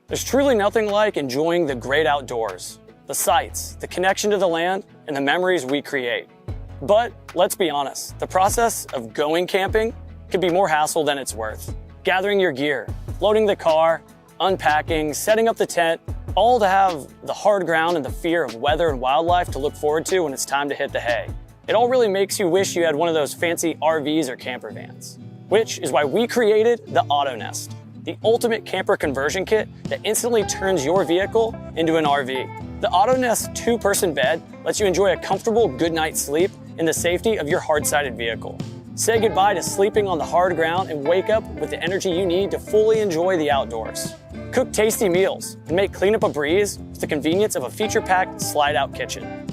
There's truly nothing like enjoying the great outdoors, the sights, the connection to the land, and the memories we create. But let's be honest, the process of going camping can be more hassle than it's worth. Gathering your gear, loading the car, unpacking, setting up the tent, all to have the hard ground and the fear of weather and wildlife to look forward to when it's time to hit the hay. It all really makes you wish you had one of those fancy RVs or camper vans, which is why we created the Otto Nest, the ultimate camper conversion kit that instantly turns your vehicle into an RV. The Otto Nest 2-person bed lets you enjoy a comfortable good night's sleep in the safety of your hard-sided vehicle. Say goodbye to sleeping on the hard ground and wake up with the energy you need to fully enjoy the outdoors. Cook tasty meals and make cleanup a breeze with the convenience of a feature-packed slide-out kitchen.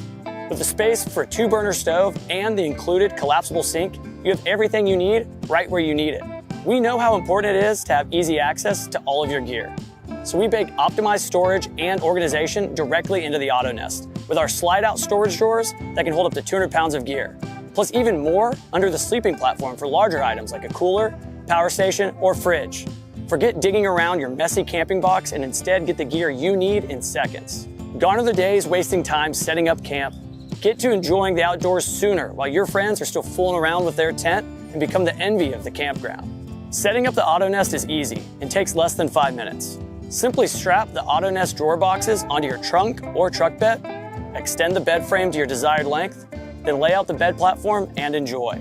With the space for a 2-burner stove and the included collapsible sink, you have everything you need right where you need it. We know how important it is to have easy access to all of your gear. So we bake optimized storage and organization directly into the Otto Nest with our slide-out storage drawers that can hold up to 200 pounds of gear. Plus even more under the sleeping platform for larger items like a cooler, power station, or fridge. Forget digging around your messy camping box and instead get the gear you need in seconds. Gone are the days wasting time setting up camp. Get to enjoying the outdoors sooner while your friends are still fooling around with their tent and become the envy of the campground. Setting up the Otto Nest is easy and takes less than 5 minutes. Simply strap the Otto Nest drawer boxes onto your trunk or truck bed, extend the bed frame to your desired length, then lay out the bed platform and enjoy.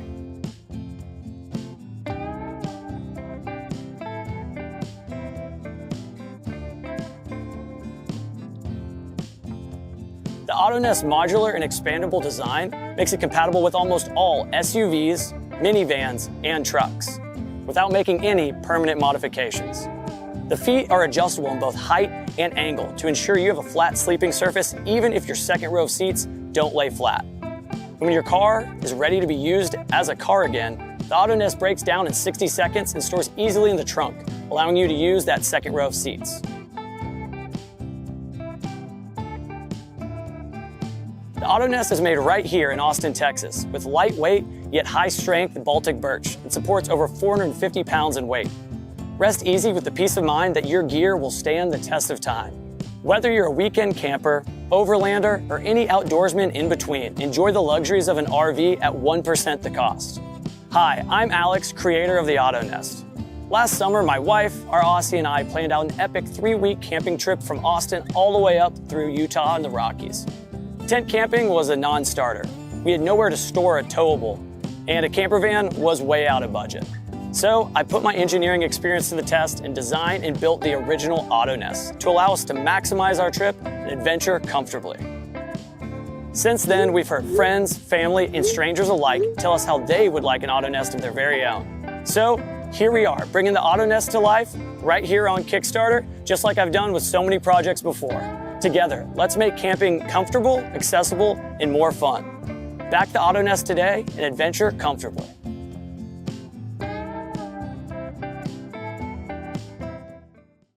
The Otto Nest modular and expandable design makes it compatible with almost all SUVs, minivans, and trucks, without making any permanent modifications. The feet are adjustable in both height and angle to ensure you have a flat sleeping surface even if your second row of seats don't lay flat. And when your car is ready to be used as a car again, the Otto Nest breaks down in 60 seconds and stores easily in the trunk, allowing you to use that second row of seats. The Otto Nest is made right here in Austin, Texas, with lightweight yet high-strength Baltic birch and supports over 450 pounds in weight. Rest easy with the peace of mind that your gear will stand the test of time. Whether you're a weekend camper, overlander, or any outdoorsman in between, enjoy the luxuries of an RV at 1% the cost. Hi, I'm Alex, creator of the Otto Nest. Last summer, my wife, our Aussie, and I planned out an epic 3-week camping trip from Austin all the way up through Utah and the Rockies. Tent camping was a non-starter. We had nowhere to store a towable, and a camper van was way out of budget. So I put my engineering experience to the test and designed and built the original Otto Nest to allow us to maximize our trip and adventure comfortably. Since then, we've heard friends, family, and strangers alike tell us how they would like an Otto Nest of their very own. So here we are, bringing the Otto Nest to life right here on Kickstarter, just like I've done with so many projects before. Together, let's make camping comfortable, accessible, and more fun. Back the Otto Nest today and adventure comfortably.